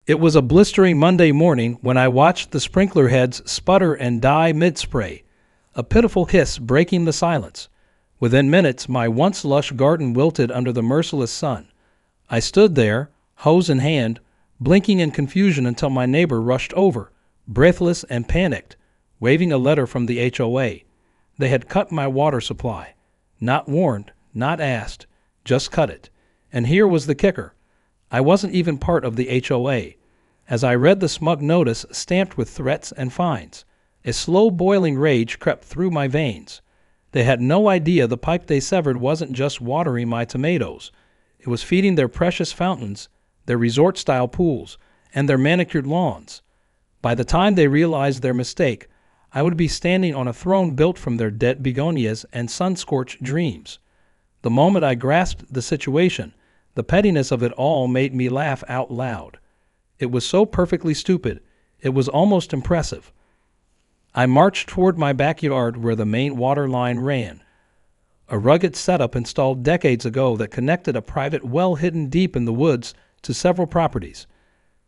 It was a blistering Monday morning when I watched the sprinkler heads sputter and die mid-spray, a pitiful hiss breaking the silence. Within minutes, my once lush garden wilted under the merciless sun. I stood there, hose in hand, blinking in confusion until my neighbor rushed over, breathless and panicked, waving a letter from the HOA. They had cut my water supply. Not warned, not asked, just cut it. And here was the kicker. I wasn't even part of the HOA. As I read the smug notice stamped with threats and fines, a slow boiling rage crept through my veins. They had no idea the pipe they severed wasn't just watering my tomatoes. It was feeding their precious fountains, their resort-style pools, and their manicured lawns. By the time they realized their mistake, I would be standing on a throne built from their dead begonias and sun-scorched dreams. The moment I grasped the situation, the pettiness of it all made me laugh out loud. It was so perfectly stupid, it was almost impressive. I marched toward my backyard where the main water line ran, a rugged setup installed decades ago that connected a private well hidden deep in the woods to several properties.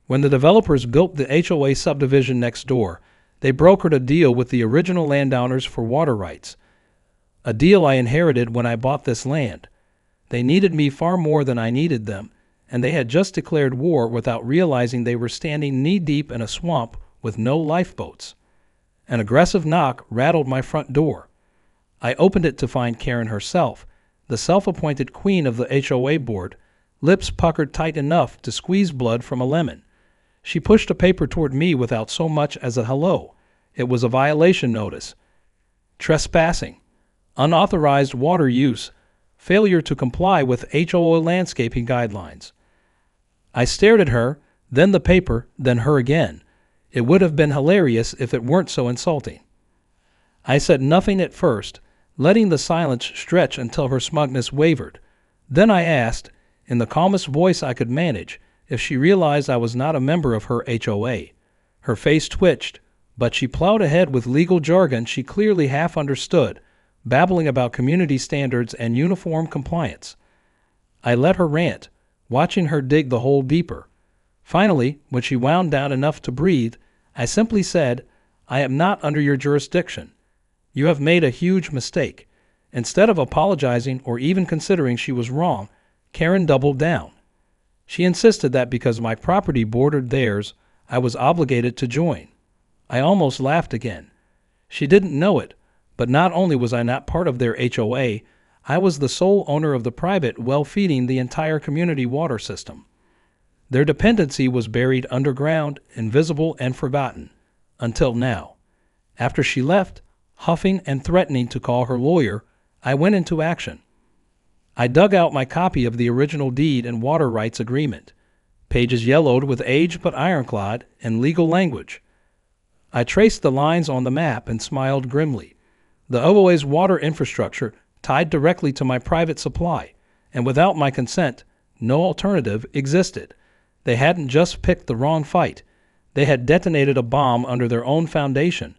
When the developers built the HOA subdivision next door, they brokered a deal with the original landowners for water rights, a deal I inherited when I bought this land. They needed me far more than I needed them, and they had just declared war without realizing they were standing knee-deep in a swamp with no lifeboats. An aggressive knock rattled my front door. I opened it to find Karen herself, the self-appointed queen of the HOA board, lips puckered tight enough to squeeze blood from a lemon. She pushed a paper toward me without so much as a hello. It was a violation notice. Trespassing, unauthorized water use, failure to comply with HOA landscaping guidelines. I stared at her, then the paper, then her again. It would have been hilarious if it weren't so insulting. I said nothing at first, letting the silence stretch until her smugness wavered. Then I asked, in the calmest voice I could manage, if she realized I was not a member of her HOA. Her face twitched, but she plowed ahead with legal jargon she clearly half understood, babbling about community standards and uniform compliance. I let her rant, watching her dig the hole deeper. Finally, when she wound down enough to breathe, I simply said, "I am not under your jurisdiction. You have made a huge mistake." Instead of apologizing or even considering she was wrong, Karen doubled down. She insisted that because my property bordered theirs, I was obligated to join. I almost laughed again. She didn't know it, but not only was I not part of their HOA, I was the sole owner of the private well feeding the entire community water system. Their dependency was buried underground, invisible and forgotten, until now. After she left, huffing and threatening to call her lawyer, I went into action. I dug out my copy of the original deed and water rights agreement, pages yellowed with age but ironclad and legal language. I traced the lines on the map and smiled grimly. The HOA's water infrastructure tied directly to my private supply, and without my consent, no alternative existed. They hadn't just picked the wrong fight. They had detonated a bomb under their own foundation.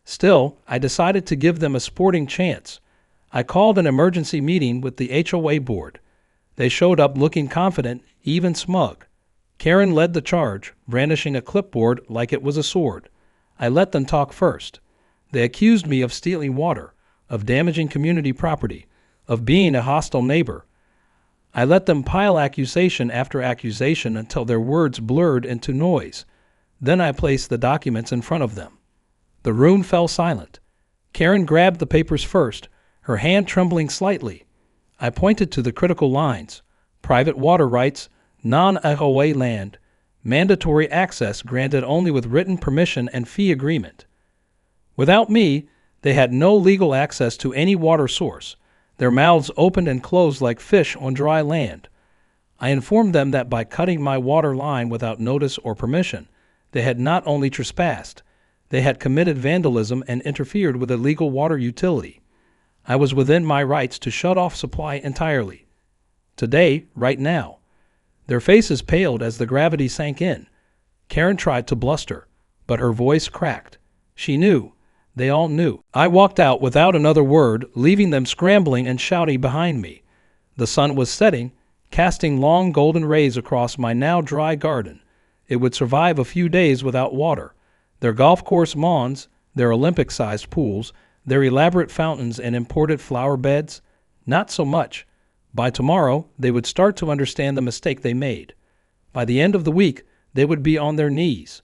Still, I decided to give them a sporting chance. I called an emergency meeting with the HOA board. They showed up looking confident, even smug. Karen led the charge, brandishing a clipboard like it was a sword. I let them talk first. They accused me of stealing water, of damaging community property, of being a hostile neighbor. I let them pile accusation after accusation until their words blurred into noise. Then I placed the documents in front of them. The room fell silent. Karen grabbed the papers first, her hand trembling slightly. I pointed to the critical lines: private water rights, non-HOA land, mandatory access granted only with written permission and fee agreement. Without me, they had no legal access to any water source. Their mouths opened and closed like fish on dry land. I informed them that by cutting my water line without notice or permission, they had not only trespassed, they had committed vandalism and interfered with a legal water utility. I was within my rights to shut off supply entirely. Today, right now. Their faces paled as the gravity sank in. Karen tried to bluster, but her voice cracked. She knew. They all knew. I walked out without another word, leaving them scrambling and shouting behind me. The sun was setting, casting long golden rays across my now dry garden. it would survive a few days without water. Their golf course lawns, their Olympic-sized pools, their elaborate fountains and imported flower beds, not so much. By tomorrow, they would start to understand the mistake they made. By the end of the week, they would be on their knees.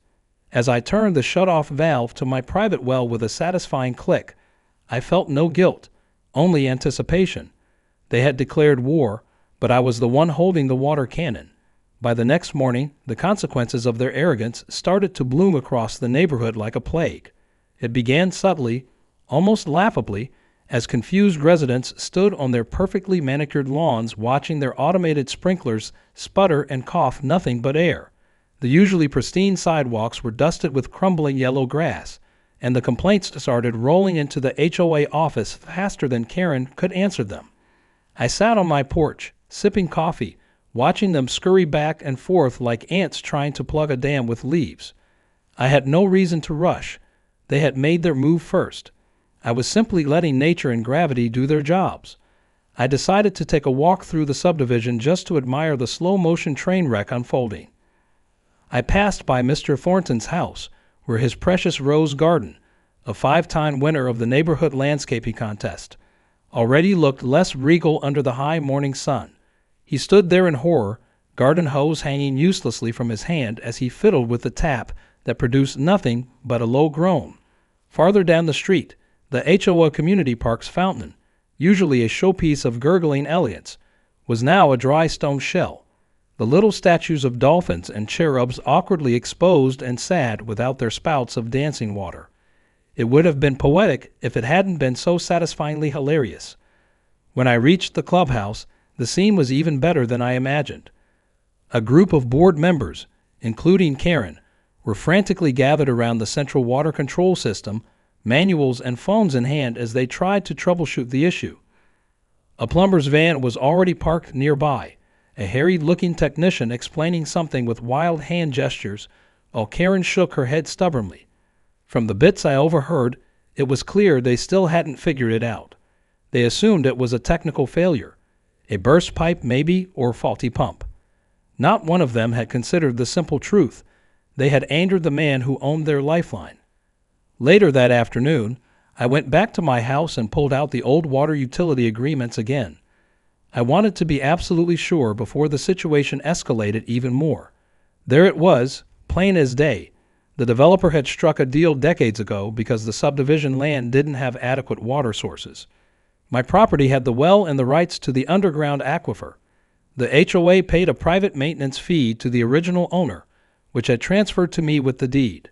As I turned the shut-off valve to my private well with a satisfying click, I felt no guilt, only anticipation. They had declared war, but I was the one holding the water cannon. By the next morning, the consequences of their arrogance started to bloom across the neighborhood like a plague. It began subtly, almost laughably, as confused residents stood on their perfectly manicured lawns watching their automated sprinklers sputter and cough nothing but air. The usually pristine sidewalks were dusted with crumbling yellow grass, and the complaints started rolling into the HOA office faster than Karen could answer them. I sat on my porch, sipping coffee, watching them scurry back and forth like ants trying to plug a dam with leaves. I had no reason to rush. They had made their move first. I was simply letting nature and gravity do their jobs. I decided to take a walk through the subdivision just to admire the slow-motion train wreck unfolding. I passed by Mr. Thornton's house, where his precious rose garden, a 5-time winner of the neighborhood landscaping contest, already looked less regal under the high morning sun. He stood there in horror, garden hose hanging uselessly from his hand as he fiddled with the tap that produced nothing but a low groan. Farther down the street, the HOA Community Park's fountain, usually a showpiece of gurgling elegance, was now a dry stone shell. The little statues of dolphins and cherubs awkwardly exposed and sad without their spouts of dancing water. It would have been poetic if it hadn't been so satisfyingly hilarious. When I reached the clubhouse, the scene was even better than I imagined. A group of board members, including Karen, were frantically gathered around the central water control system, manuals and phones in hand as they tried to troubleshoot the issue. A plumber's van was already parked nearby, a harried-looking technician explaining something with wild hand gestures, while Karen shook her head stubbornly. From the bits I overheard, it was clear they still hadn't figured it out. They assumed it was a technical failure, a burst pipe maybe, or faulty pump. Not one of them had considered the simple truth. They had angered the man who owned their lifeline. Later that afternoon, I went back to my house and pulled out the old water utility agreements again. I wanted to be absolutely sure before the situation escalated even more. There it was, plain as day. The developer had struck a deal decades ago because the subdivision land didn't have adequate water sources. My property had the well and the rights to the underground aquifer. The HOA paid a private maintenance fee to the original owner, which had transferred to me with the deed.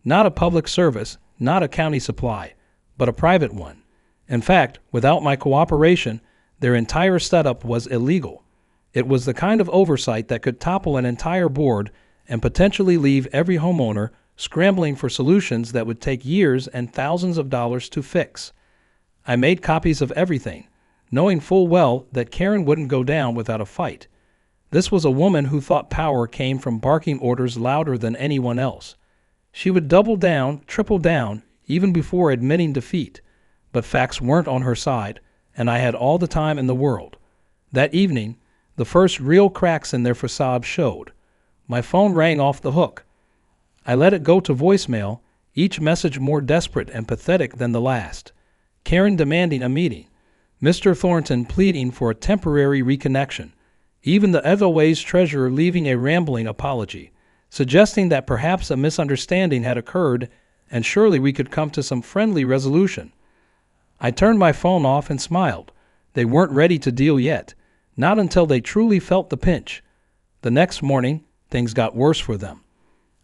Not a public service, not a county supply, but a private one. In fact, without my cooperation, their entire setup was illegal. It was the kind of oversight that could topple an entire board and potentially leave every homeowner scrambling for solutions that would take years and thousands of dollars to fix. I made copies of everything, knowing full well that Karen wouldn't go down without a fight. This was a woman who thought power came from barking orders louder than anyone else. She would double down, triple down, even before admitting defeat, but facts weren't on her side, and I had all the time in the world. That evening, the first real cracks in their facade showed. My phone rang off the hook. I let it go to voicemail, each message more desperate and pathetic than the last. Karen demanding a meeting, Mr. Thornton pleading for a temporary reconnection, even the HOA's treasurer leaving a rambling apology, suggesting that perhaps a misunderstanding had occurred and surely we could come to some friendly resolution. I turned my phone off and smiled. They weren't ready to deal yet, not until they truly felt the pinch. The next morning, things got worse for them.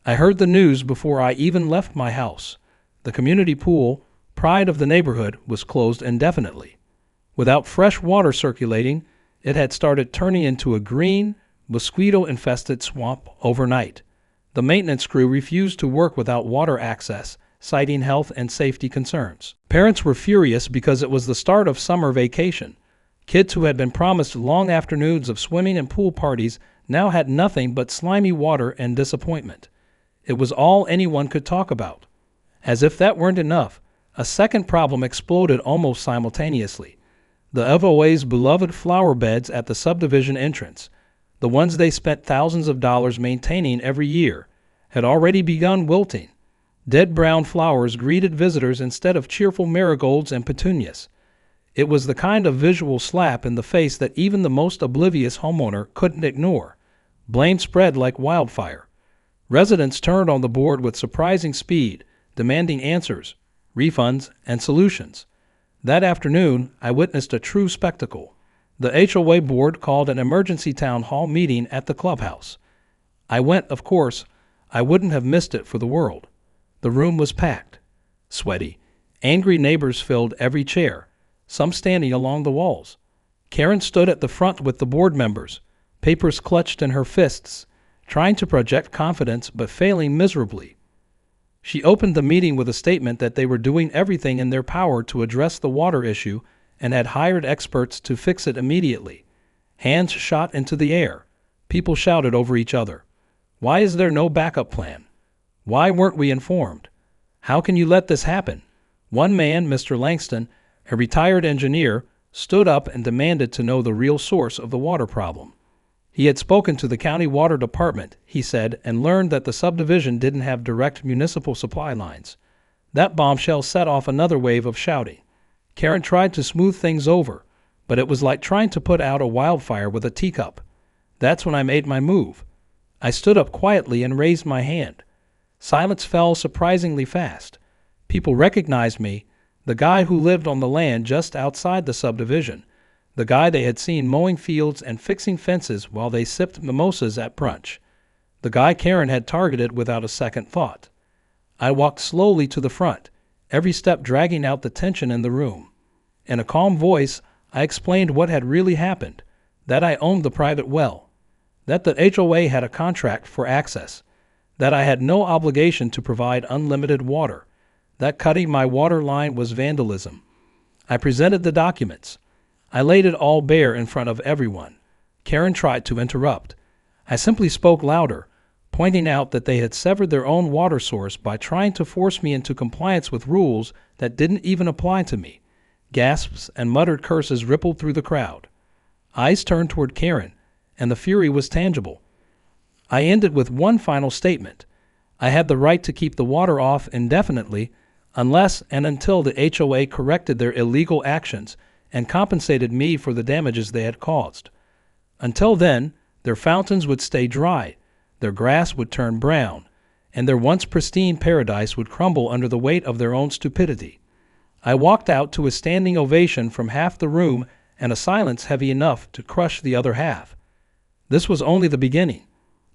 I heard the news before I even left my house. The community pool, pride of the neighborhood, was closed indefinitely. Without fresh water circulating, it had started turning into a green, mosquito-infested swamp overnight. The maintenance crew refused to work without water access, citing health and safety concerns. Parents were furious because it was the start of summer vacation. Kids who had been promised long afternoons of swimming and pool parties now had nothing but slimy water and disappointment. It was all anyone could talk about. As if that weren't enough, a second problem exploded almost simultaneously. The HOA's beloved flower beds at the subdivision entrance. the ones they spent thousands of dollars maintaining every year, had already begun wilting. Dead brown flowers greeted visitors instead of cheerful marigolds and petunias. It was the kind of visual slap in the face that even the most oblivious homeowner couldn't ignore. Blame spread like wildfire. Residents turned on the board with surprising speed, demanding answers, refunds, and solutions. That afternoon, I witnessed a true spectacle. The HOA board called an emergency town hall meeting at the clubhouse. I went, of course. I wouldn't have missed it for the world. The room was packed. Sweaty, angry neighbors filled every chair, some standing along the walls. Karen stood at the front with the board members, papers clutched in her fists, trying to project confidence but failing miserably. She opened the meeting with a statement that they were doing everything in their power to address the water issue and had hired experts to fix it immediately. Hands shot into the air. People shouted over each other. Why is there no backup plan? Why weren't we informed? How can you let this happen? One man, Mr. Langston, a retired engineer, stood up and demanded to know the real source of the water problem. He had spoken to the county water department, he said, and learned that the subdivision didn't have direct municipal supply lines. That bombshell set off another wave of shouting. Karen tried to smooth things over, but it was like trying to put out a wildfire with a teacup. That's when I made my move. I stood up quietly and raised my hand. Silence fell surprisingly fast. People recognized me, the guy who lived on the land just outside the subdivision, the guy they had seen mowing fields and fixing fences while they sipped mimosas at brunch, the guy Karen had targeted without a second thought. I walked slowly to the front, every step dragging out the tension in the room. In a calm voice, I explained what had really happened, that I owned the private well, that the HOA had a contract for access, that I had no obligation to provide unlimited water, that cutting my water line was vandalism. I presented the documents. I laid it all bare in front of everyone. Karen tried to interrupt. I simply spoke louder, pointing out that they had severed their own water source by trying to force me into compliance with rules that didn't even apply to me. Gasps and muttered curses rippled through the crowd. Eyes turned toward Karen, and the fury was tangible. I ended with one final statement. I had the right to keep the water off indefinitely unless and until the HOA corrected their illegal actions and compensated me for the damages they had caused. Until then, their fountains would stay dry, their grass would turn brown, and their once pristine paradise would crumble under the weight of their own stupidity. I walked out to a standing ovation from half the room and a silence heavy enough to crush the other half. This was only the beginning.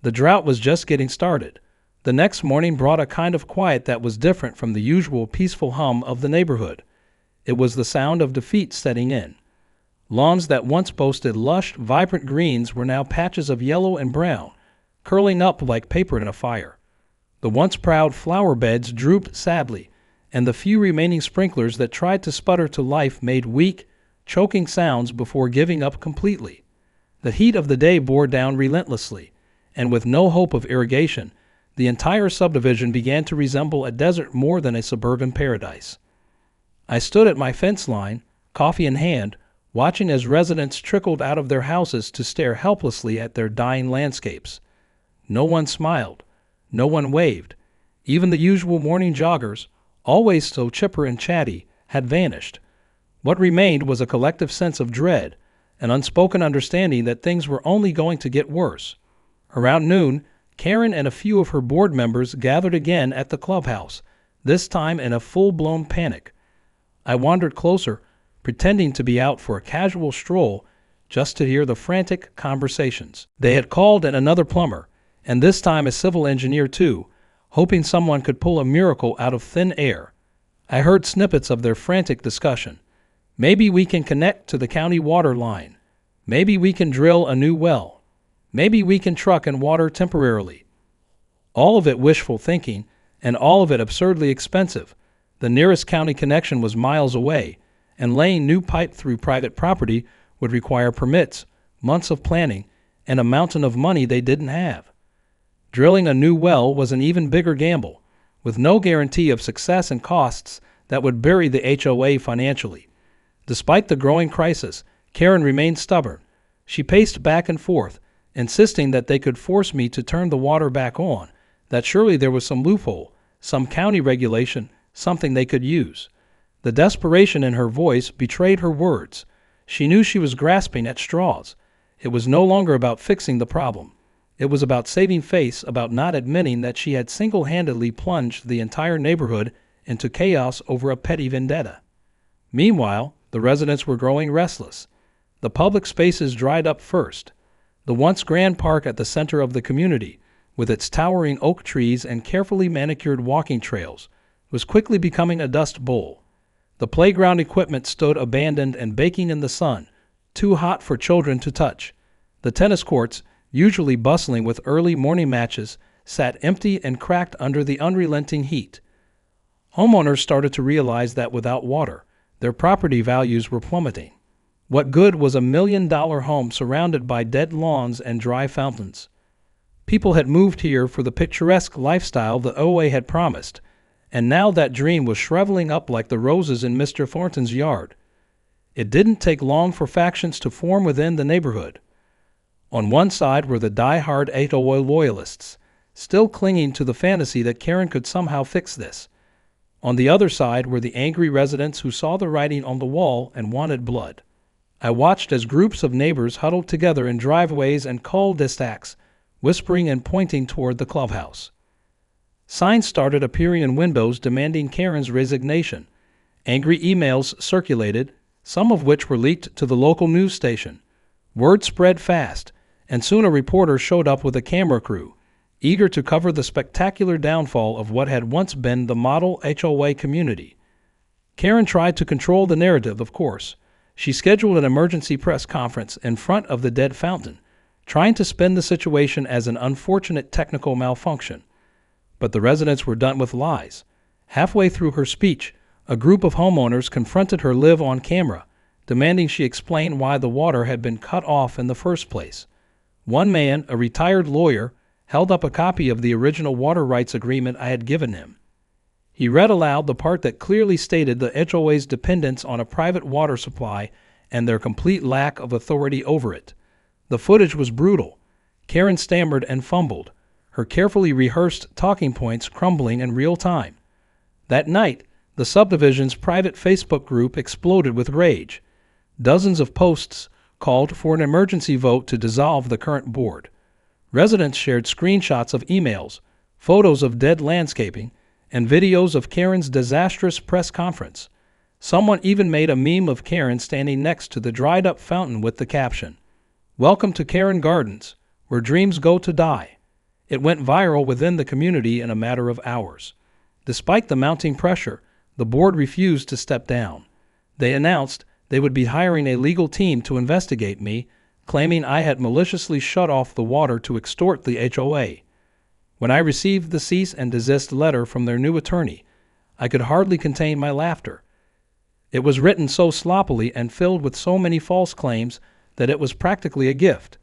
The drought was just getting started. The next morning brought a kind of quiet that was different from the usual peaceful hum of the neighborhood. It was the sound of defeat setting in. Lawns that once boasted lush, vibrant greens were now patches of yellow and brown, curling up like paper in a fire. The once proud flower beds drooped sadly, and the few remaining sprinklers that tried to sputter to life made weak, choking sounds before giving up completely. The heat of the day bore down relentlessly, and with no hope of irrigation, the entire subdivision began to resemble a desert more than a suburban paradise. I stood at my fence line, coffee in hand, watching as residents trickled out of their houses to stare helplessly at their dying landscapes. No one smiled. No one waved. Even the usual morning joggers, always so chipper and chatty, had vanished. What remained was a collective sense of dread, an unspoken understanding that things were only going to get worse. Around noon, Karen and a few of her board members gathered again at the clubhouse, this time in a full-blown panic. I wandered closer, pretending to be out for a casual stroll, just to hear the frantic conversations. They had called in another plumber, and this time a civil engineer too, hoping someone could pull a miracle out of thin air. I heard snippets of their frantic discussion. Maybe we can connect to the county water line. Maybe we can drill a new well. Maybe we can truck and water temporarily. All of it wishful thinking, and all of it absurdly expensive. The nearest county connection was miles away, and laying new pipe through private property would require permits, months of planning, and a mountain of money they didn't have. Drilling a new well was an even bigger gamble, with no guarantee of success and costs that would bury the HOA financially. Despite the growing crisis, Karen remained stubborn. She paced back and forth, insisting that they could force me to turn the water back on, that surely there was some loophole, some county regulation, something they could use. The desperation in her voice betrayed her words. She knew she was grasping at straws. It was no longer about fixing the problem. It was about saving face, about not admitting that she had single-handedly plunged the entire neighborhood into chaos over a petty vendetta. Meanwhile, the residents were growing restless. The public spaces dried up first. The once grand park at the center of the community, with its towering oak trees and carefully manicured walking trails, was quickly becoming a dust bowl. The playground equipment stood abandoned and baking in the sun, too hot for children to touch. The tennis courts, usually bustling with early morning matches, sat empty and cracked under the unrelenting heat. Homeowners started to realize that without water, their property values were plummeting. What good was a $1 million home surrounded by dead lawns and dry fountains? People had moved here for the picturesque lifestyle the HOA had promised, and now that dream was shriveling up like the roses in Mr. Thornton's yard. It didn't take long for factions to form within the neighborhood. On one side were the die-hard HOA loyalists, still clinging to the fantasy that Karen could somehow fix this. On the other side were the angry residents who saw the writing on the wall and wanted blood. I watched as groups of neighbors huddled together in driveways and cul-de-sacs, whispering and pointing toward the clubhouse. Signs started appearing in windows demanding Karen's resignation. Angry emails circulated, some of which were leaked to the local news station. Word spread fast, and soon a reporter showed up with a camera crew, eager to cover the spectacular downfall of what had once been the model HOA community. Karen tried to control the narrative, of course. She scheduled an emergency press conference in front of the dead fountain, trying to spin the situation as an unfortunate technical malfunction. But the residents were done with lies. Halfway through her speech, a group of homeowners confronted her live on camera, demanding she explain why the water had been cut off in the first place. One man, a retired lawyer, held up a copy of the original water rights agreement I had given him. He read aloud the part that clearly stated the HOA's dependence on a private water supply and their complete lack of authority over it. The footage was brutal. Karen stammered and fumbled, her carefully rehearsed talking points crumbling in real time. That night, the subdivision's private Facebook group exploded with rage. Dozens of posts called for an emergency vote to dissolve the current board. Residents shared screenshots of emails, photos of dead landscaping, and videos of Karen's disastrous press conference. Someone even made a meme of Karen standing next to the dried-up fountain with the caption, "Welcome to Karen Gardens, where dreams go to die." It went viral within the community in a matter of hours. Despite the mounting pressure, the board refused to step down. They announced they would be hiring a legal team to investigate me, claiming I had maliciously shut off the water to extort the HOA. When I received the cease and desist letter from their new attorney, I could hardly contain my laughter. It was written so sloppily and filled with so many false claims that it was practically a gift.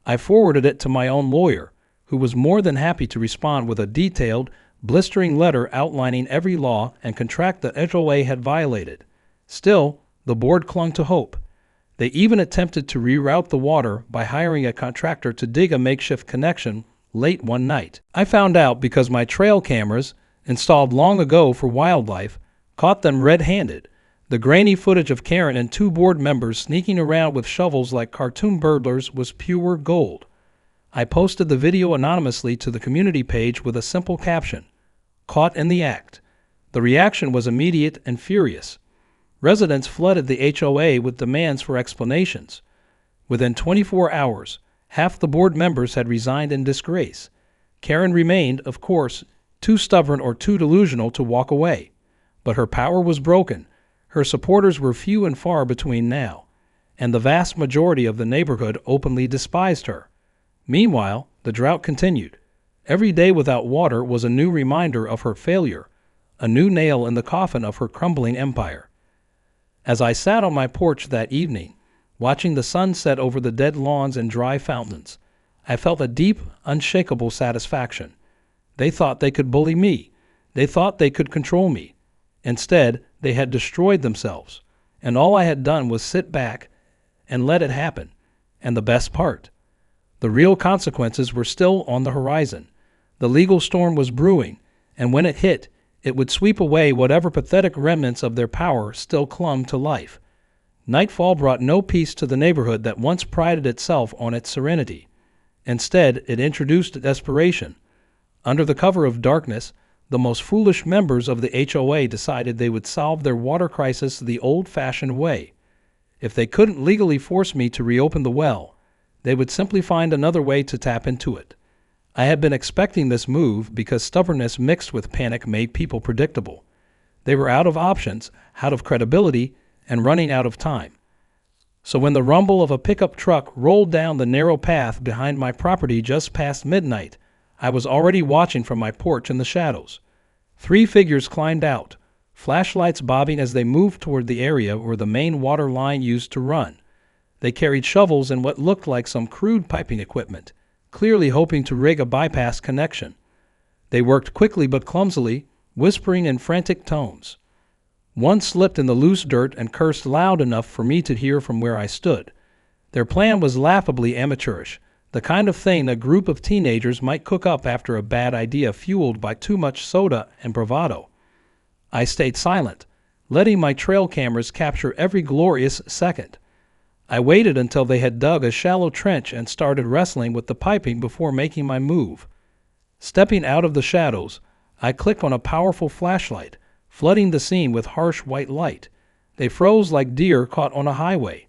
I forwarded it to my own lawyer, who was more than happy to respond with a detailed, blistering letter outlining every law and contract the HOA had violated. Still, the board clung to hope. They even attempted to reroute the water by hiring a contractor to dig a makeshift connection late one night. I found out because my trail cameras, installed long ago for wildlife, caught them red-handed. The grainy footage of Karen and two board members sneaking around with shovels like cartoon burglars was pure gold. I posted the video anonymously to the community page with a simple caption, "Caught in the act." The reaction was immediate and furious. Residents flooded the HOA with demands for explanations. Within 24 hours, half the board members had resigned in disgrace. Karen remained, of course, too stubborn or too delusional to walk away. But her power was broken. Her supporters were few and far between now, and the vast majority of the neighborhood openly despised her. Meanwhile, the drought continued. Every day without water was a new reminder of her failure, a new nail in the coffin of her crumbling empire. As I sat on my porch that evening, watching the sun set over the dead lawns and dry fountains, I felt a deep, unshakable satisfaction. They thought they could bully me. They thought they could control me. Instead, they had destroyed themselves, and all I had done was sit back and let it happen. And the best part, The real consequences were still on the horizon. The legal storm was brewing, and when it hit, it would sweep away whatever pathetic remnants of their power still clung to life. Nightfall brought no peace to the neighborhood that once prided itself on its serenity. Instead, it introduced desperation. Under the cover of darkness, the most foolish members of the HOA decided they would solve their water crisis the old-fashioned way. If they couldn't legally force me to reopen the well, they would simply find another way to tap into it. I had been expecting this move because stubbornness mixed with panic made people predictable. They were out of options, out of credibility, and running out of time. So when the rumble of a pickup truck rolled down the narrow path behind my property just past midnight, I was already watching from my porch in the shadows. 3 figures climbed out, flashlights bobbing as they moved toward the area where the main water line used to run. They carried shovels and what looked like some crude piping equipment, clearly hoping to rig a bypass connection. They worked quickly but clumsily, whispering in frantic tones. One slipped in the loose dirt and cursed loud enough for me to hear from where I stood. Their plan was laughably amateurish, the kind of thing a group of teenagers might cook up after a bad idea fueled by too much soda and bravado. I stayed silent, letting my trail cameras capture every glorious second. I waited until they had dug a shallow trench and started wrestling with the piping before making my move. Stepping out of the shadows, I clicked on a powerful flashlight, flooding the scene with harsh white light. They froze like deer caught on a highway.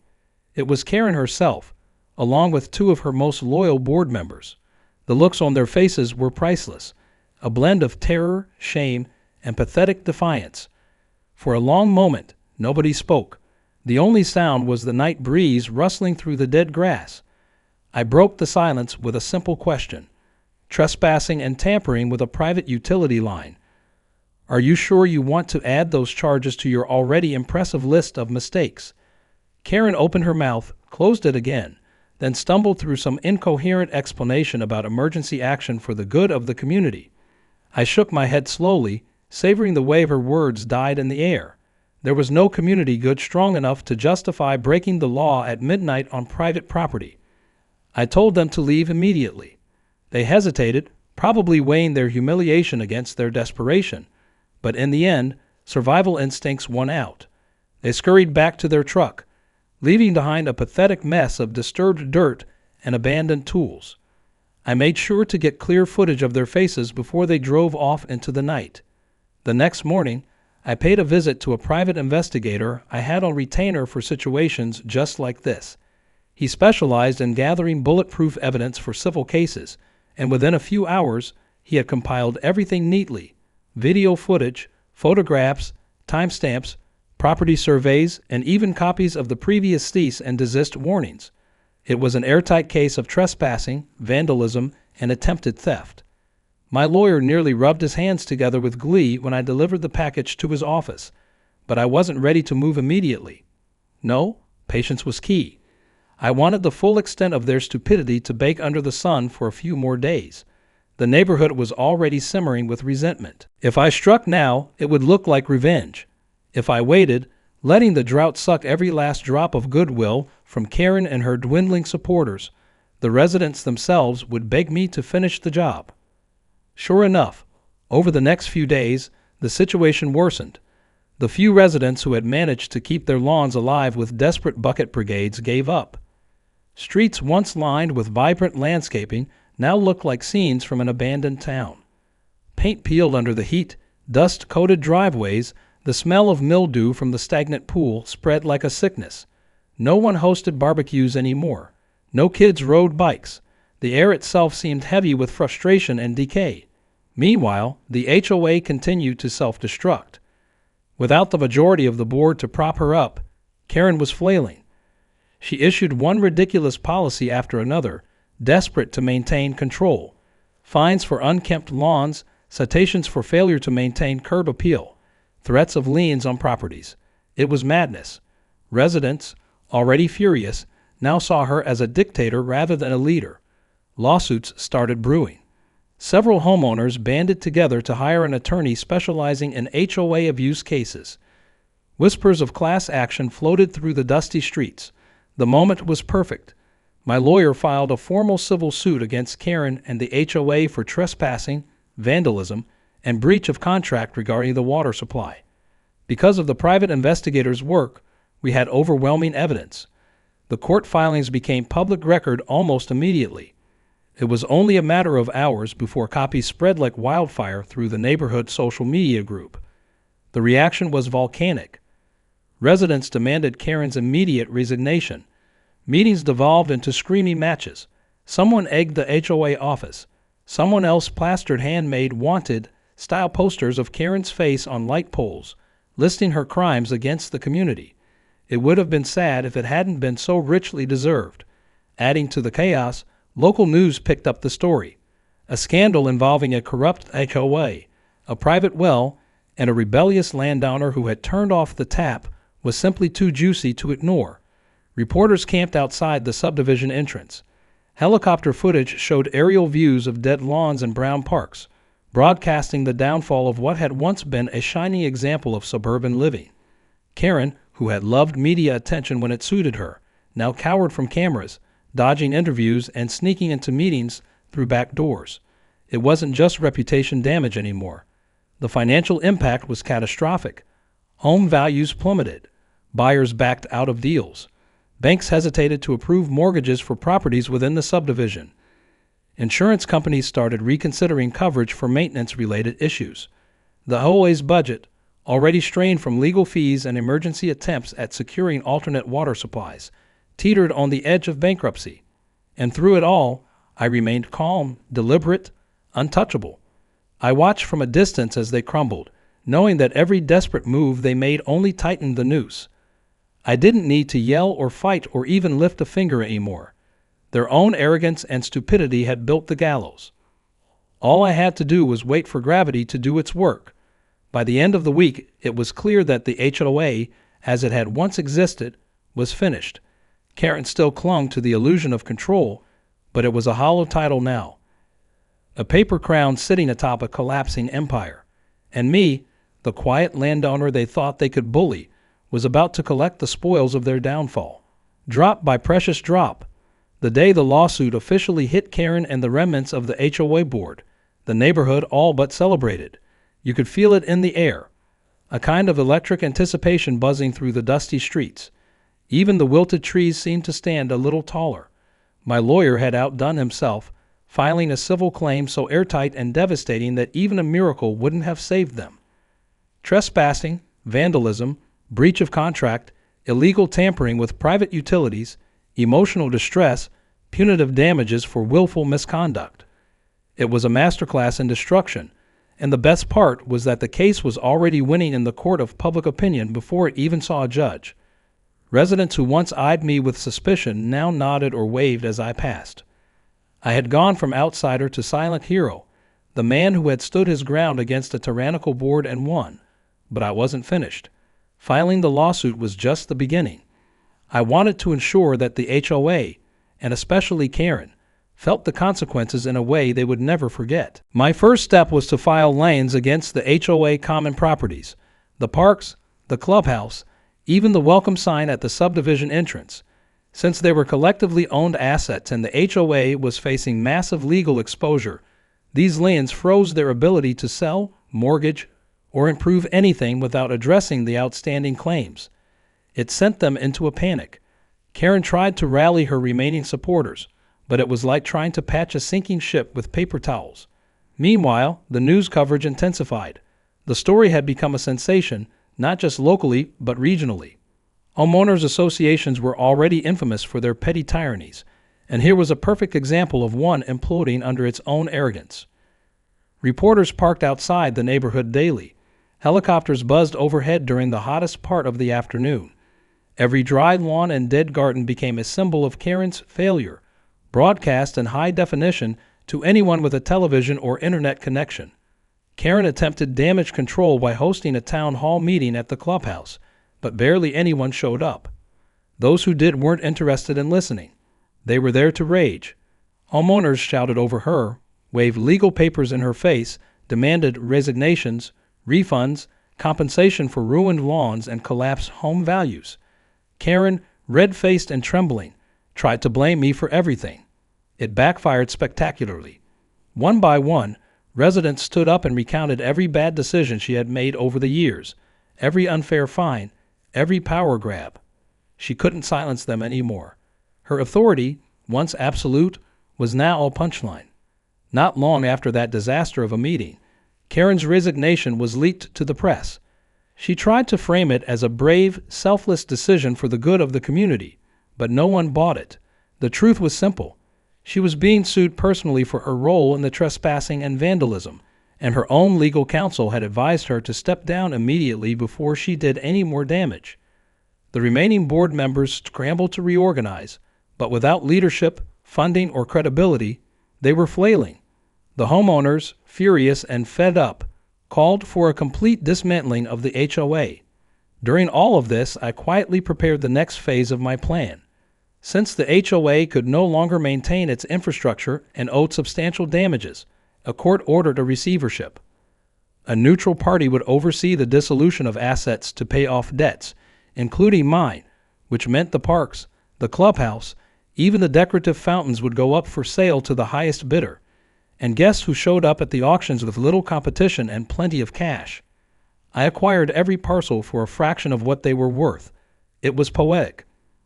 It was Karen herself, along with 2 of her most loyal board members. The looks on their faces were priceless, a blend of terror, shame, and pathetic defiance. For a long moment, nobody spoke. The only sound was the night breeze rustling through the dead grass. I broke the silence with a simple question. Trespassing and tampering with a private utility line. Are you sure you want to add those charges to your already impressive list of mistakes? Karen opened her mouth, closed it again, then stumbled through some incoherent explanation about emergency action for the good of the community. I shook my head slowly, savoring the way her words died in the air. There was no community good strong enough to justify breaking the law at midnight on private property. I told them to leave immediately. They hesitated, probably weighing their humiliation against their desperation. But in the end, survival instincts won out. They scurried back to their truck, leaving behind a pathetic mess of disturbed dirt and abandoned tools. I made sure to get clear footage of their faces before they drove off into the night. The next morning, I paid a visit to a private investigator I had on retainer for situations just like this. He specialized in gathering bulletproof evidence for civil cases, and within a few hours, he had compiled everything neatly: video footage, photographs, timestamps, property surveys, and even copies of the previous cease and desist warnings. It was an airtight case of trespassing, vandalism, and attempted theft. My lawyer nearly rubbed his hands together with glee when I delivered the package to his office, but I wasn't ready to move immediately. No, patience was key. I wanted the full extent of their stupidity to bake under the sun for a few more days. The neighborhood was already simmering with resentment. If I struck now, it would look like revenge. If I waited, letting the drought suck every last drop of goodwill from Karen and her dwindling supporters, the residents themselves would beg me to finish the job. Sure enough, over the next few days, the situation worsened. The few residents who had managed to keep their lawns alive with desperate bucket brigades gave up. Streets once lined with vibrant landscaping now looked like scenes from an abandoned town. Paint peeled under the heat, dust-coated driveways, the smell of mildew from the stagnant pool spread like a sickness. No one hosted barbecues anymore. No kids rode bikes. The air itself seemed heavy with frustration and decay. Meanwhile, the HOA continued to self-destruct. Without the majority of the board to prop her up, Karen was flailing. She issued one ridiculous policy after another, desperate to maintain control. Fines for unkempt lawns, citations for failure to maintain curb appeal, threats of liens on properties. It was madness. Residents, already furious, now saw her as a dictator rather than a leader. Lawsuits started brewing. Several homeowners banded together to hire an attorney specializing in HOA abuse cases. Whispers of class action floated through the dusty streets. The moment was perfect. My lawyer filed a formal civil suit against Karen and the HOA for trespassing, vandalism, and breach of contract regarding the water supply. Because of the private investigator's work, we had overwhelming evidence. The court filings became public record almost immediately. It was only a matter of hours before copies spread like wildfire through the neighborhood social media group. The reaction was volcanic. Residents demanded Karen's immediate resignation. Meetings devolved into screaming matches. Someone egged the HOA office. Someone else plastered handmade wanted style posters of Karen's face on light poles, listing her crimes against the community. It would have been sad if it hadn't been so richly deserved. Adding to the chaos, local news picked up the story. A scandal involving a corrupt HOA, a private well, and a rebellious landowner who had turned off the tap was simply too juicy to ignore. Reporters camped outside the subdivision entrance. Helicopter footage showed aerial views of dead lawns and brown parks, broadcasting the downfall of what had once been a shining example of suburban living. Karen, who had loved media attention when it suited her, now cowered from cameras, dodging interviews and sneaking into meetings through back doors. It wasn't just reputation damage anymore. The financial impact was catastrophic. Home values plummeted. Buyers backed out of deals. Banks hesitated to approve mortgages for properties within the subdivision. Insurance companies started reconsidering coverage for maintenance-related issues. The HOA's budget, already strained from legal fees and emergency attempts at securing alternate water supplies, teetered on the edge of bankruptcy. And through it all, I remained calm, deliberate, untouchable. I watched from a distance as they crumbled, knowing that every desperate move they made only tightened the noose. I didn't need to yell or fight or even lift a finger anymore. Their own arrogance and stupidity had built the gallows. All I had to do was wait for gravity to do its work. By the end of the week, it was clear that the HOA, as it had once existed, was finished. Karen still clung to the illusion of control, but it was a hollow title now. A paper crown sitting atop a collapsing empire. And me, the quiet landowner they thought they could bully, was about to collect the spoils of their downfall. Drop by precious drop. The day the lawsuit officially hit Karen and the remnants of the HOA board, the neighborhood all but celebrated. You could feel it in the air, a kind of electric anticipation buzzing through the dusty streets. Even the wilted trees seemed to stand a little taller. My lawyer had outdone himself, filing a civil claim so airtight and devastating that even a miracle wouldn't have saved them. Trespassing, vandalism, breach of contract, illegal tampering with private utilities, emotional distress, punitive damages for willful misconduct. It was a masterclass in destruction, and the best part was that the case was already winning in the court of public opinion before it even saw a judge. Residents who once eyed me with suspicion now nodded or waved as I passed. I had gone from outsider to silent hero, the man who had stood his ground against a tyrannical board and won. But I wasn't finished. Filing the lawsuit was just the beginning. I wanted to ensure that the HOA, and especially Karen, felt the consequences in a way they would never forget. My first step was to file liens against the HOA common properties, the parks, the clubhouse, even the welcome sign at the subdivision entrance. Since they were collectively owned assets and the HOA was facing massive legal exposure, these liens froze their ability to sell, mortgage, or improve anything without addressing the outstanding claims. It sent them into a panic. Karen tried to rally her remaining supporters, but it was like trying to patch a sinking ship with paper towels. Meanwhile, the news coverage intensified. The story had become a sensation, not just locally, but regionally. Homeowners associations were already infamous for their petty tyrannies, and here was a perfect example of one imploding under its own arrogance. Reporters parked outside the neighborhood daily. Helicopters buzzed overhead during the hottest part of the afternoon. Every dry lawn and dead garden became a symbol of Karen's failure, broadcast in high definition to anyone with a television or internet connection. Karen attempted damage control by hosting a town hall meeting at the clubhouse, but barely anyone showed up. Those who did weren't interested in listening. They were there to rage. Homeowners shouted over her, waved legal papers in her face, demanded resignations, refunds, compensation for ruined lawns and collapsed home values. Karen, red-faced and trembling, tried to blame me for everything. It backfired spectacularly. One by one, residents stood up and recounted every bad decision she had made over the years, every unfair fine, every power grab. She couldn't silence them anymore. Her authority, once absolute, was now a punchline. Not long after that disaster of a meeting, Karen's resignation was leaked to the press. She tried to frame it as a brave, selfless decision for the good of the community, but no one bought it. The truth was simple. She was being sued personally for her role in the trespassing and vandalism, and her own legal counsel had advised her to step down immediately before she did any more damage. The remaining board members scrambled to reorganize, but without leadership, funding, or credibility, they were flailing. The homeowners, furious and fed up, called for a complete dismantling of the HOA. During all of this, I quietly prepared the next phase of my plan. Since the HOA could no longer maintain its infrastructure and owed substantial damages, a court ordered a receivership. A neutral party would oversee the dissolution of assets to pay off debts, including mine, which meant the parks, the clubhouse, even the decorative fountains would go up for sale to the highest bidder. And guess who showed up at the auctions with little competition and plenty of cash? I acquired every parcel for a fraction of what they were worth. It was poetic.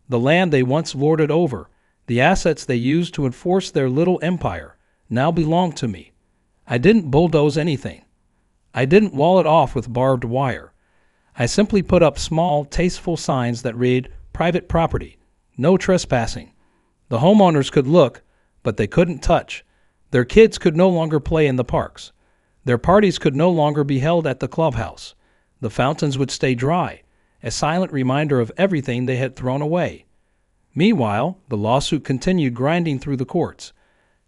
The land they once lorded over, the assets they used to enforce their little empire, now belonged to me. I didn't bulldoze anything. I didn't wall it off with barbed wire. I simply put up small, tasteful signs that read, "Private property, no trespassing." The homeowners could look, but they couldn't touch. Their kids could no longer play in the parks. Their parties could no longer be held at the clubhouse. The fountains would stay dry, a silent reminder of everything they had thrown away. Meanwhile, the lawsuit continued grinding through the courts.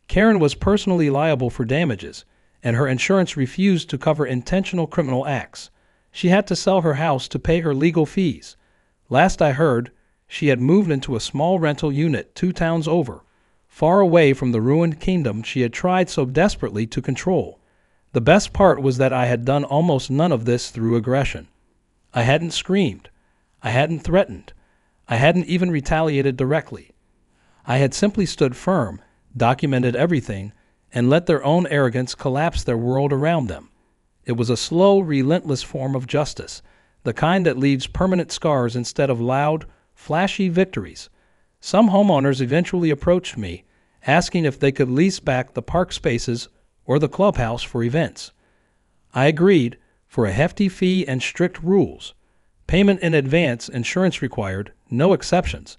Karen was personally liable for damages, and her insurance refused to cover intentional criminal acts. She had to sell her house to pay her legal fees. Last I heard, she had moved into a small rental unit 2 towns over, far away from the ruined kingdom she had tried so desperately to control. The best part was that I had done almost none of this through aggression. I hadn't screamed. I hadn't threatened. I hadn't even retaliated directly. I had simply stood firm, documented everything, and let their own arrogance collapse their world around them. It was a slow, relentless form of justice, the kind that leaves permanent scars instead of loud, flashy victories. Some homeowners eventually approached me, asking if they could lease back the park spaces or the clubhouse for events. I agreed, for a hefty fee and strict rules. Payment in advance, insurance required, no exceptions.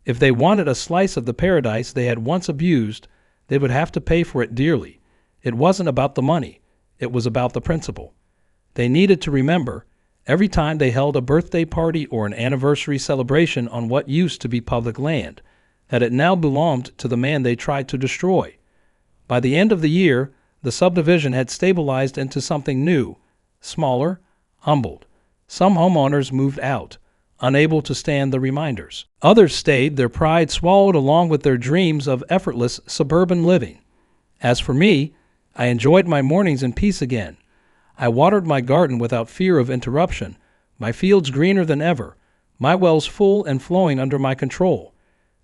If they wanted a slice of the paradise they had once abused, they would have to pay for it dearly. It wasn't about the money. It was about the principle. They needed to remember, every time they held a birthday party or an anniversary celebration on what used to be public land, that it now belonged to the man they tried to destroy. By the end of the year, the subdivision had stabilized into something new, smaller, humbled. Some homeowners moved out, unable to stand the reminders. Others stayed, their pride swallowed along with their dreams of effortless suburban living. As for me, I enjoyed my mornings in peace again. I watered my garden without fear of interruption, my fields greener than ever, my wells full and flowing under my control.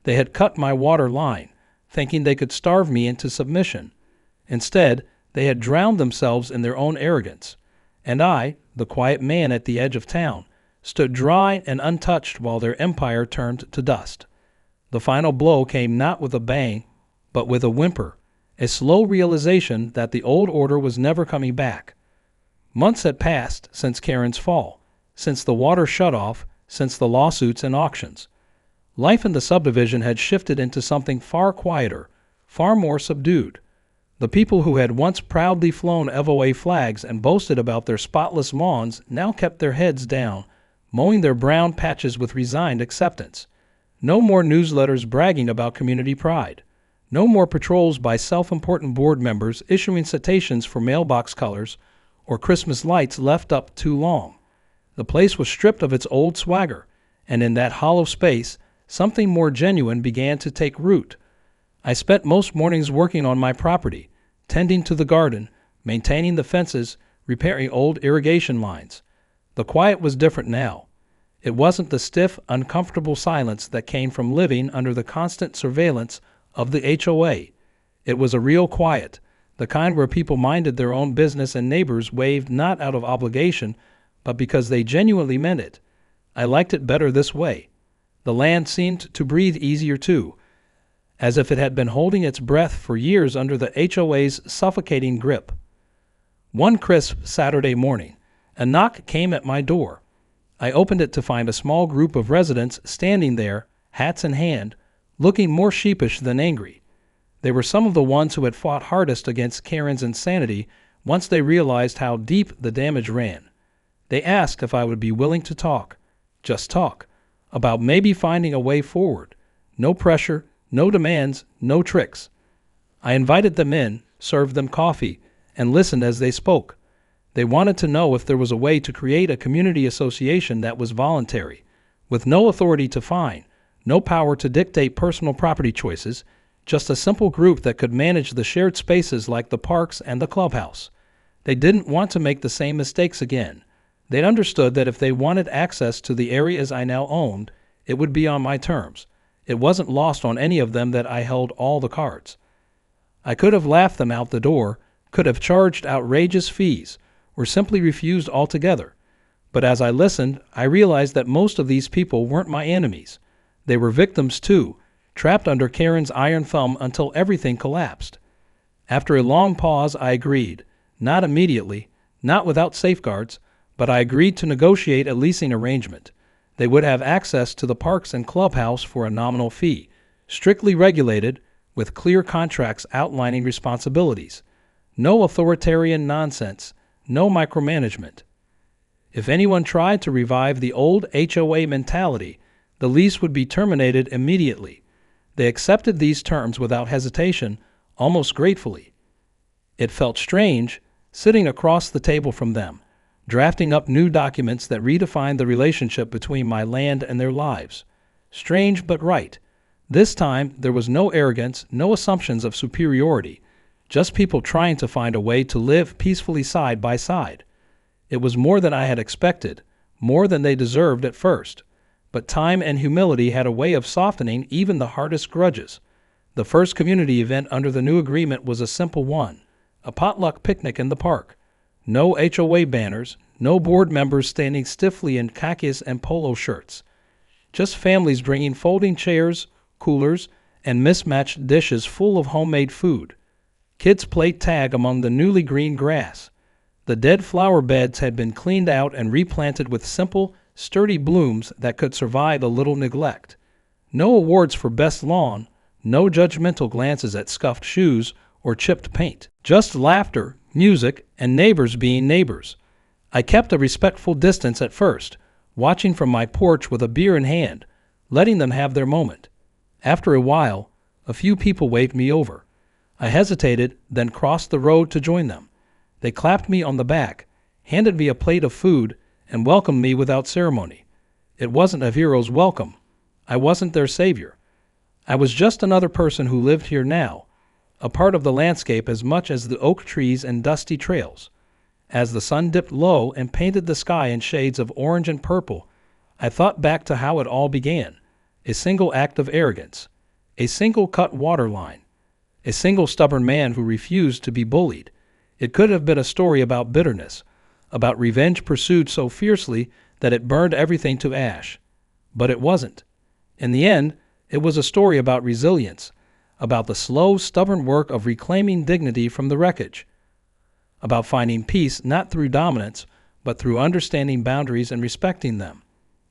They had cut my water line, thinking they could starve me into submission. Instead, they had drowned themselves in their own arrogance. And I, the quiet man at the edge of town, stood dry and untouched while their empire turned to dust. The final blow came not with a bang, but with a whimper, a slow realization that the old order was never coming back. Months had passed since Karen's fall, since the water shutoff, since the lawsuits and auctions. Life in the subdivision had shifted into something far quieter, far more subdued. The people who had once proudly flown HOA flags and boasted about their spotless lawns now kept their heads down, mowing their brown patches with resigned acceptance. No more newsletters bragging about community pride. No more patrols by self-important board members issuing citations for mailbox colors or Christmas lights left up too long. The place was stripped of its old swagger, and in that hollow space, something more genuine began to take root. I spent most mornings working on my property, tending to the garden, maintaining the fences, repairing old irrigation lines. The quiet was different now. It wasn't the stiff, uncomfortable silence that came from living under the constant surveillance of the HOA. It was a real quiet, the kind where people minded their own business and neighbors waved not out of obligation, but because they genuinely meant it. I liked it better this way. The land seemed to breathe easier too, as if it had been holding its breath for years under the HOA's suffocating grip. One crisp Saturday morning, a knock came at my door. I opened it to find a small group of residents standing there, hats in hand, looking more sheepish than angry. They were some of the ones who had fought hardest against Karen's insanity once they realized how deep the damage ran. They asked if I would be willing to talk, just talk, about maybe finding a way forward. No pressure, no demands, no tricks. I invited them in, served them coffee, and listened as they spoke. They wanted to know if there was a way to create a community association that was voluntary, with no authority to fine, no power to dictate personal property choices, just a simple group that could manage the shared spaces like the parks and the clubhouse. They didn't want to make the same mistakes again. They understood that if they wanted access to the areas I now owned, it would be on my terms. It wasn't lost on any of them that I held all the cards. I could have laughed them out the door, could have charged outrageous fees, or simply refused altogether. But as I listened, I realized that most of these people weren't my enemies. They were victims too, trapped under Karen's iron thumb until everything collapsed. After a long pause, I agreed. Not immediately, not without safeguards, but I agreed to negotiate a leasing arrangement. They would have access to the parks and clubhouse for a nominal fee, strictly regulated, with clear contracts outlining responsibilities. No authoritarian nonsense, no micromanagement. If anyone tried to revive the old HOA mentality, the lease would be terminated immediately. They accepted these terms without hesitation, almost gratefully. It felt strange, sitting across the table from them, drafting up new documents that redefined the relationship between my land and their lives. Strange but right. This time, there was no arrogance, no assumptions of superiority, just people trying to find a way to live peacefully side by side. It was more than I had expected, more than they deserved at first. But time and humility had a way of softening even the hardest grudges. The first community event under the new agreement was a simple one, a potluck picnic in the park. No HOA banners, no board members standing stiffly in khakis and polo shirts. Just families bringing folding chairs, coolers, and mismatched dishes full of homemade food. Kids played tag among the newly green grass. The dead flower beds had been cleaned out and replanted with simple, sturdy blooms that could survive a little neglect. No awards for best lawn, no judgmental glances at scuffed shoes or chipped paint. Just laughter, music, and neighbors being neighbors. I kept a respectful distance at first, watching from my porch with a beer in hand, letting them have their moment. After a while, a few people waved me over. I hesitated, then crossed the road to join them. They clapped me on the back, handed me a plate of food, and welcomed me without ceremony. It wasn't a hero's welcome. I wasn't their savior. I was just another person who lived here now, a part of the landscape as much as the oak trees and dusty trails. As the sun dipped low and painted the sky in shades of orange and purple, I thought back to how it all began. A single act of arrogance, a single cut water line, a single stubborn man who refused to be bullied. It could have been a story about bitterness, about revenge pursued so fiercely that it burned everything to ash. But it wasn't. In the end, it was a story about resilience, about the slow, stubborn work of reclaiming dignity from the wreckage, about finding peace not through dominance, but through understanding boundaries and respecting them.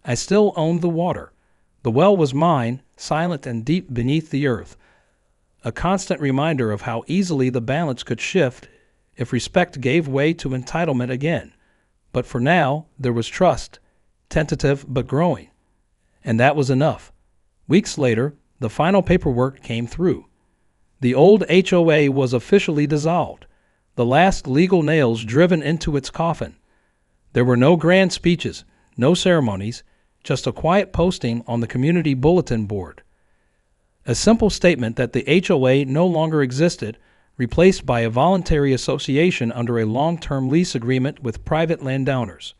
I still owned the water. The well was mine, silent and deep beneath the earth, a constant reminder of how easily the balance could shift if respect gave way to entitlement again. But for now, there was trust, tentative but growing. And that was enough. Weeks later, the final paperwork came through. The old HOA was officially dissolved, the last legal nails driven into its coffin. There were no grand speeches, no ceremonies, just a quiet posting on the community bulletin board. A simple statement that the HOA no longer existed, replaced by a voluntary association under a long-term lease agreement with private landowners.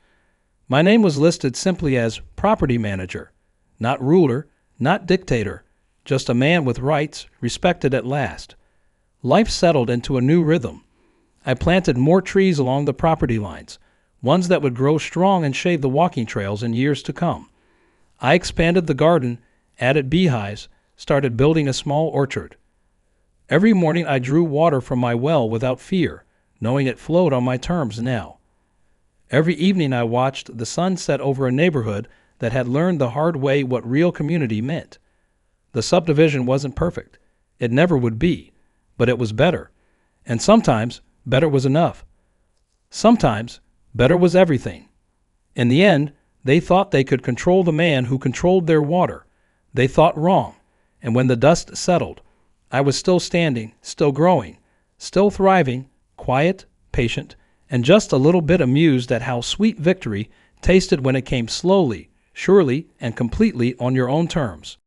My name was listed simply as property manager, not ruler, not dictator, just a man with rights, respected at last. Life settled into a new rhythm. I planted more trees along the property lines, ones that would grow strong and shade the walking trails in years to come. I expanded the garden, added beehives, started building a small orchard. Every morning I drew water from my well without fear, knowing it flowed on my terms now. Every evening I watched the sun set over a neighborhood that had learned the hard way what real community meant. The subdivision wasn't perfect. It never would be, but it was better. And sometimes better was enough. Sometimes better was everything. In the end, they thought they could control the man who controlled their water. They thought wrong, and when the dust settled, I was still standing, still growing, still thriving, quiet, patient, and just a little bit amused at how sweet victory tasted when it came slowly, surely, and completely on your own terms.